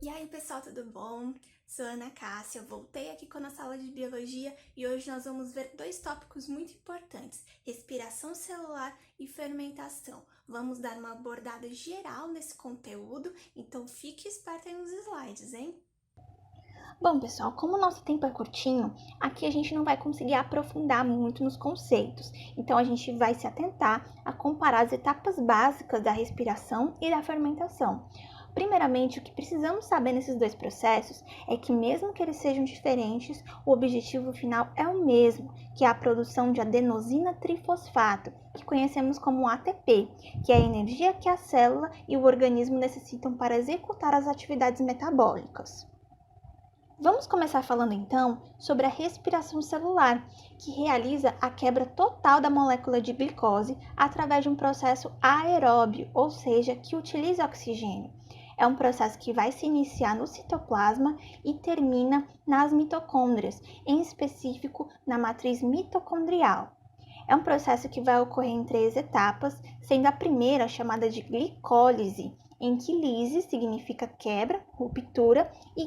E aí pessoal, tudo bom? Sou Ana Cássia, voltei aqui com a nossa aula de biologia e hoje nós vamos ver dois tópicos muito importantes, respiração celular e fermentação. Vamos dar uma abordada geral nesse conteúdo, então fique esperto aí nos slides, hein? Bom, pessoal, como o nosso tempo é curtinho, aqui a gente não vai conseguir aprofundar muito nos conceitos. Então, a gente vai se atentar a comparar as etapas básicas da respiração e da fermentação. Primeiramente, o que precisamos saber nesses dois processos é que, mesmo que eles sejam diferentes, o objetivo final é o mesmo, que é a produção de adenosina trifosfato, que conhecemos como ATP, que é a energia que a célula e o organismo necessitam para executar as atividades metabólicas. Vamos começar falando então sobre a respiração celular, que realiza a quebra total da molécula de glicose através de um processo aeróbio, ou seja, que utiliza oxigênio. É um processo que vai se iniciar no citoplasma e termina nas mitocôndrias, em específico na matriz mitocondrial. É um processo que vai ocorrer em 3 etapas, sendo a primeira chamada de glicólise, em que lise significa quebra, ruptura, e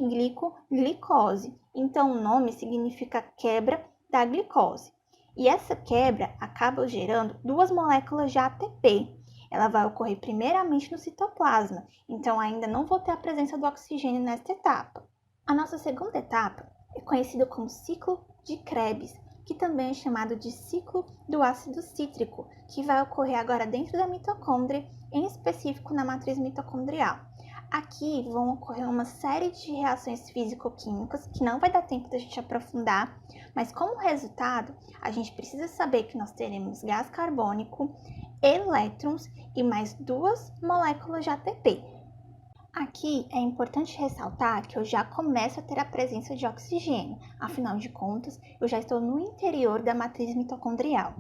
glicose. Então, o nome significa quebra da glicose. E essa quebra acaba gerando 2 moléculas de ATP. Ela vai ocorrer primeiramente no citoplasma, então ainda não vou ter a presença do oxigênio nesta etapa. A nossa segunda etapa é conhecida como ciclo de Krebs, que também é chamado de ciclo do ácido cítrico, que vai ocorrer agora dentro da mitocôndria, em específico na matriz mitocondrial. Aqui vão ocorrer uma série de reações físico-químicas que não vai dar tempo da gente aprofundar, mas como resultado, a gente precisa saber que nós teremos gás carbônico, elétrons e mais 2 moléculas de ATP. Aqui é importante ressaltar que eu já começo a ter a presença de oxigênio, afinal de contas, eu já estou no interior da matriz mitocondrial.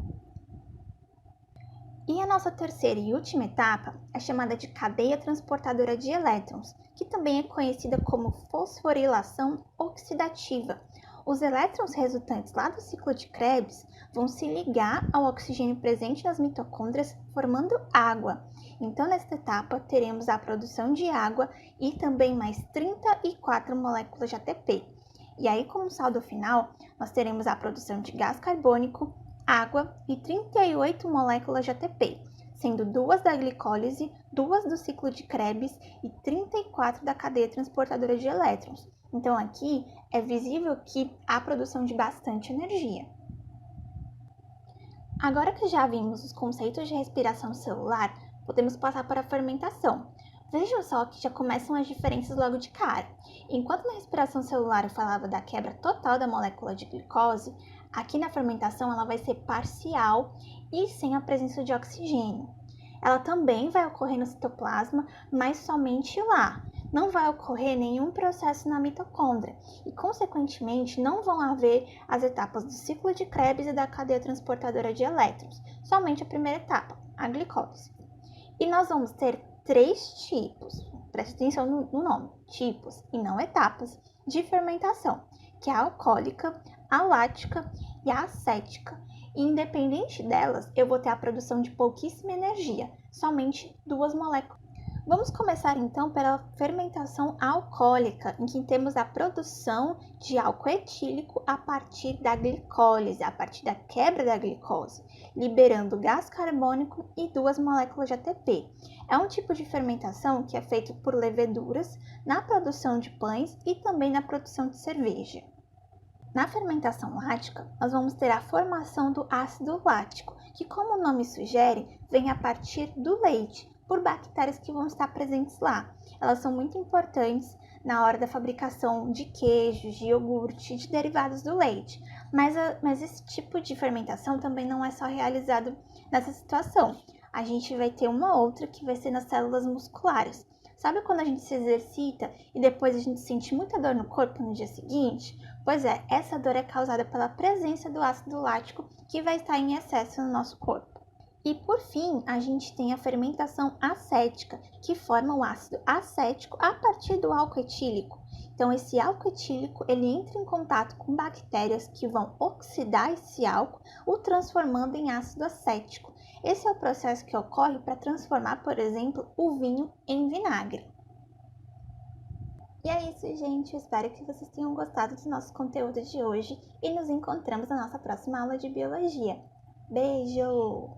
E a nossa terceira e última etapa é chamada de cadeia transportadora de elétrons, que também é conhecida como fosforilação oxidativa. Os elétrons resultantes lá do ciclo de Krebs vão se ligar ao oxigênio presente nas mitocôndrias, formando água. Então, nesta etapa, teremos a produção de água e também mais 34 moléculas de ATP. E aí, como saldo final, nós teremos a produção de gás carbônico, água e 38 moléculas de ATP, sendo 2 da glicólise, 2 do ciclo de Krebs e 34 da cadeia transportadora de elétrons. Então, aqui é visível que há produção de bastante energia. Agora que já vimos os conceitos de respiração celular, podemos passar para a fermentação. Vejam só que já começam as diferenças logo de cara. Enquanto na respiração celular eu falava da quebra total da molécula de glicose, aqui na fermentação ela vai ser parcial e sem a presença de oxigênio. Ela também vai ocorrer no citoplasma, mas somente lá. Não vai ocorrer nenhum processo na mitocôndria e, consequentemente, não vão haver as etapas do ciclo de Krebs e da cadeia transportadora de elétrons, somente a primeira etapa, a glicólise. E nós vamos ter 3 tipos, preste atenção no nome, tipos e não etapas, de fermentação, que é a alcoólica, a lática e a acética. E independente delas, eu vou ter a produção de pouquíssima energia, somente 2 moléculas. Vamos começar então pela fermentação alcoólica, em que temos a produção de álcool etílico a partir da glicólise, a partir da quebra da glicose, liberando gás carbônico e 2 moléculas de ATP. É um tipo de fermentação que é feito por leveduras na produção de pães e também na produção de cerveja. Na fermentação lática, nós vamos ter a formação do ácido lático, que, como o nome sugere, vem a partir do leite, por bactérias que vão estar presentes lá. Elas são muito importantes na hora da fabricação de queijos, de iogurte, de derivados do leite. Mas esse tipo de fermentação também não é só realizado nessa situação. A gente vai ter uma outra que vai ser nas células musculares. Sabe quando a gente se exercita e depois a gente sente muita dor no corpo no dia seguinte? Pois é, essa dor é causada pela presença do ácido lático que vai estar em excesso no nosso corpo. E por fim, a gente tem a fermentação acética, que forma o ácido acético a partir do álcool etílico. Então, esse álcool etílico, ele entra em contato com bactérias que vão oxidar esse álcool, o transformando em ácido acético. Esse é o processo que ocorre para transformar, por exemplo, o vinho em vinagre. E é isso, gente. Eu espero que vocês tenham gostado do nosso conteúdo de hoje e nos encontramos na nossa próxima aula de biologia. Beijo!